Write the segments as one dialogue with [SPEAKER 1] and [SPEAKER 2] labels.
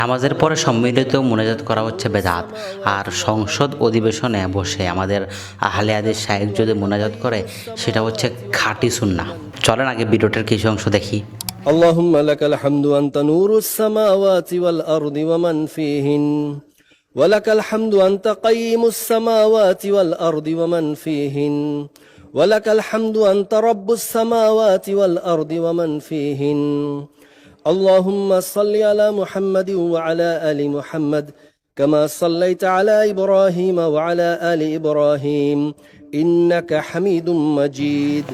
[SPEAKER 1] নামাজের পরে সম্মিলিত মোনাজাত করা হচ্ছে বেদাত। আর সংসদ অধিবেশনে বসে আমাদের আহলে হাদিস শায়েখ যদি মোনাজাত করে সেটা হচ্ছে খাঁটি সুন্নাহ। চলেন আগে ভিডিওটার কিছু অংশ দেখি।
[SPEAKER 2] اللهم لك الحمد أنت نور السماوات والأرض ومن فيهن ولك الحمد أنت قيم السماوات والأرض ومن فيهن ولك الحمد أنت رب السماوات والأرض ومن فيهن اللهم صل على محمد وعلى آل محمد كما صليت على إبراهيم وعلى آل إبراهيم إنك حميد مجيد।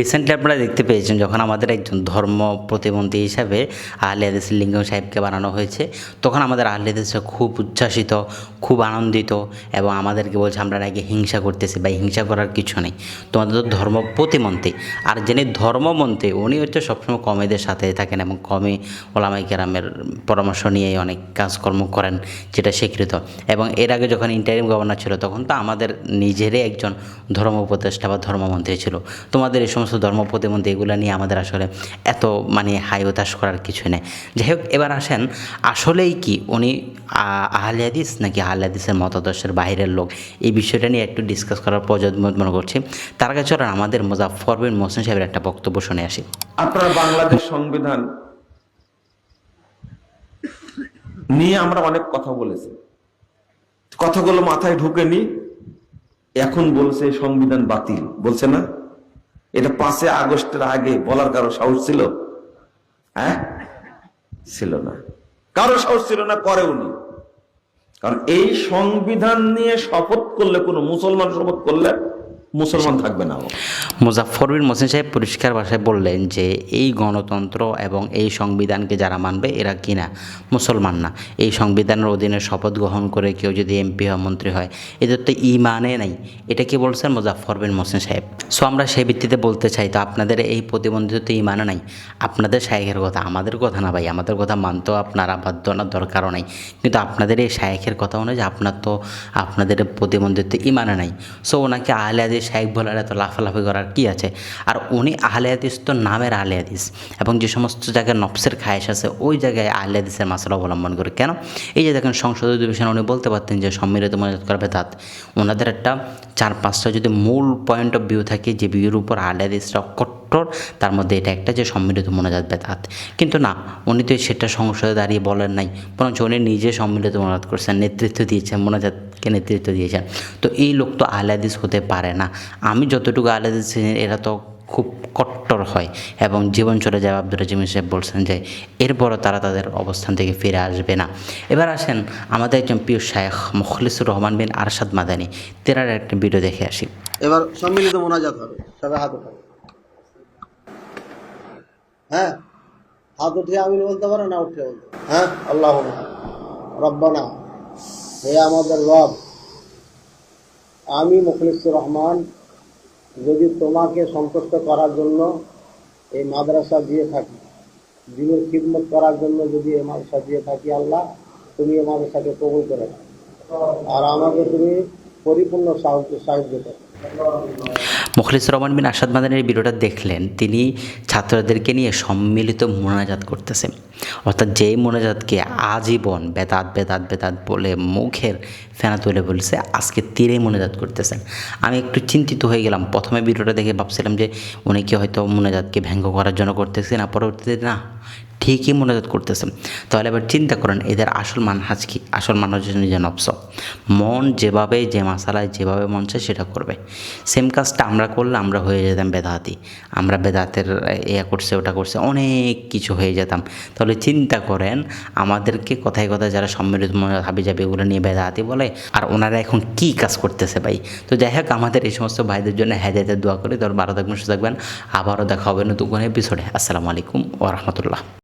[SPEAKER 1] রিসেন্টলি আপনারা দেখতে পেয়েছেন যখন আমাদের একজন ধর্ম প্রতিমন্ত্রী হিসাবে আহলে হাদিস লিঙ্গম সাহেবকে বানানো হয়েছে, তখন আমাদের আহলে হাদিসরা খুব উচ্ছ্বাসিত, খুব আনন্দিত এবং আমাদেরকে বলছে আমরা নাকি হিংসা করতেছি। বা হিংসা করার কিছু নেই, তোমাদের তো ধর্ম প্রতিমন্ত্রী। আর যিনি ধর্মমন্ত্রী উনি হচ্ছে সবসময় কমিদের সাথে থাকেন এবং কমি ওলামাই কেরামের পরামর্শ নিয়ে অনেক কাজকর্ম করেন, যেটা স্বীকৃত। এবং এর আগে যখন ইন্টারিম গভর্নর ছিল তখন তো আমাদের নিজেরই একজন ধর্ম উপদেষ্টা বা ধর্মমন্ত্রী ছিল। তোমাদের এই সমস্ত ধর্ম প্রতিমন্ত্রী এগুলো নিয়ে আমাদের আসলে এত হাই হতাশ করার কিছু নেই। যাই হোক, এবার আসেন আসলেই কি উনি আহলে হাদিস নাকি আহলে হাদিসের মতাদর্শের বাইরের লোক, এই বিষয়টা নিয়ে একটু ডিসকাস করার প্রয়োজন মনে করছি। তার আগে চলেন আমাদের মুজাফফর বিন মোহসেন সাহেবের একটা বক্তব্য শুনে আসি।
[SPEAKER 3] আপনারা বাংলাদেশ সংবিধান নিয়ে আমরা অনেক কথা বলেছি, কথাগুলো মাথায় ঢুকেনি। এখন বলছে সংবিধান বাতিল, বলছে না? এটা 5 আগস্টের আগে বলার কারো সাহস ছিল? হ্যাঁ, ছিল না, কারো সাহস ছিল না, করেওনি। কারণ এই সংবিধান নিয়ে শপথ করলে, কোনো মুসলমান শপথ করলে মুসলমান থাকবে না।
[SPEAKER 1] মুজাফফর বিন মোহসেন সাহেব পরিষ্কার ভাষায় বললেন যে এই গণতন্ত্র এবং এই সংবিধানকে যারা মানবে এরা কিনা মুসলমান না। এই সংবিধানের অধীনে শপথ গ্রহণ করে কেউ যদি এমপি হয়, মন্ত্রী হয়, এদের তো ইমানে নাই। এটা কি বলছেন মুজাফফর বিন মোহসেন সাহেব? সো আমরা সেই ভিত্তিতে বলতে চাই, তো আপনাদের এই প্রতিবন্ধী তো ইমানে নাই, আপনাদের শায়েখের কথা, আমাদের কথা না ভাই। আমাদের কথা মানতেও আপনারা বাধ্য না, দরকারও নাই। কিন্তু আপনাদের এই শায়েখের কথা অনুযায়ী আপনাদের প্রতিবন্ধিত্ব ইমানে নাই। সো ওনাকে আহলে হাদিস শায়েখ বলার এত লাফালাফি করার কি আছে? আর উনি আহলে হাদিস তো নামের আহলে হাদিস, এবং যে সমস্ত জায়গায় নফসের খায়েশ আছে ওই জায়গায় আহলে হাদিসের মাসলা অবলম্বন করে। কেন? এই যে দেখেন সংসদ অধিবেশনে উনি বলতে পারতেন যে সম্মিলিত মোনাজাত করা বেদাত। ওনাদের একটা 4-5টা যদি মূল পয়েন্ট অফ ভিউ থাকে যে ভিউর উপর আহলে হাদিসরা কট্টর, তার মধ্যে এটা একটা যে সম্মিলিত মোনাজাত বেদাত। কিন্তু না, উনি তো সেটা সংসদে দাঁড়িয়ে বলেন নাই, বরঞ্চ উনি নিজে সম্মিলিত মোনাজাত করছেন, নেতৃত্ব দিয়েছেন, মোনাজাতকে নেতৃত্ব দিয়েছেন। তো এই লোক তো আহলে হাদিস হতে পারে না। আমি যতটুকু আহলে হাদিস চিনি এরা তো খুব কট্টর হয় এবং জীবন চলে যায়। আব্দুর রাজিম সাহেব বলছেন যে এরপরও তারা তাদের অবস্থান থেকে ফিরে আসবে না। এবার আসেন আমাদের একজন প্রিয় শায়েখ মুখলিসুর রহমান বিন আরশাদ মাদানী, তেনার একটা ভিডিও দেখে আসি।
[SPEAKER 4] এবার সম্মিলিত মোনাজাত হবে, সবাই হাত উঠাবে। হ্যাঁ, হাত উঠিয়ে আমি বলতে পারো না, উঠে বলতে। হ্যাঁ, আল্লাহ রব্বানা, হে আমাদের রব, আমি মুখলিসুর রহমান যদি তোমাকে সন্তুষ্ট করার জন্য এই মাদ্রাসা দিয়ে থাকি, দিনের খিদমত করার জন্য যদি এই মাদ্রাসা দিয়ে থাকি, আল্লাহ তুমি এই মাদ্রাসাকে কবুল করে নাও আর আমাকে তুমি পরিপূর্ণ সাহায্য করো।
[SPEAKER 1] মুখলিসুর রহমান বিন আরশাদ মাদানীর ভিডিওটা দেখলেন, তিনি ছাত্রদেরকে নিয়ে সম্মিলিত মোনাজাত করতেছেন। অর্থাৎ যেই মোনাজাতকে আজীবন বেদাত বেদাত বেদাত বলে মুখের ফেনা তুলে বলছে, আজকে তীরে মোনাজাত করতেছেন। আমি একটু চিন্তিত হয়ে গেলাম। প্রথমে ভিডিওটা দেখে ভাবছিলাম যে উনি কি হয়তো মোনাজাতকে ব্যঙ্গ করার জন্য করতেছে, না পরবর্তীতে না, ঠিকই মোনাজাত করতেছেন। তাহলে এবার চিন্তা করেন এদের আসল মানহাজ কি? আসল মানহাজ নিজের নফস, মন যেভাবে, যে মাসালায় যেভাবে মন চায় সেটা করবে। সেম কাজটা আমরা করলে আমরা হয়ে যেতাম বেদাতি। আমরা বেদাতের করছে, ওটা করছে, অনেক কিছু হয়ে যেতাম। তাহলে চিন্তা করেন আমাদেরকে কথায় কথায় যারা সম্মিলিত হাবি যাবে এগুলো নিয়ে বেদাতি বলে, আর ওনারা এখন কি কাজ করতেছে ভাই। তো যাই হোক, আমাদের এই সমস্ত ভাইদের জন্য হেদায়েতের দোয়া করি। ভালো থাকবেন, সুস্থ থাকবেন। আবারও দেখা হবে নতুন কোনো এপিসোডে। আসসালামু আলাইকুম ওয়া রাহমাতুল্লাহ।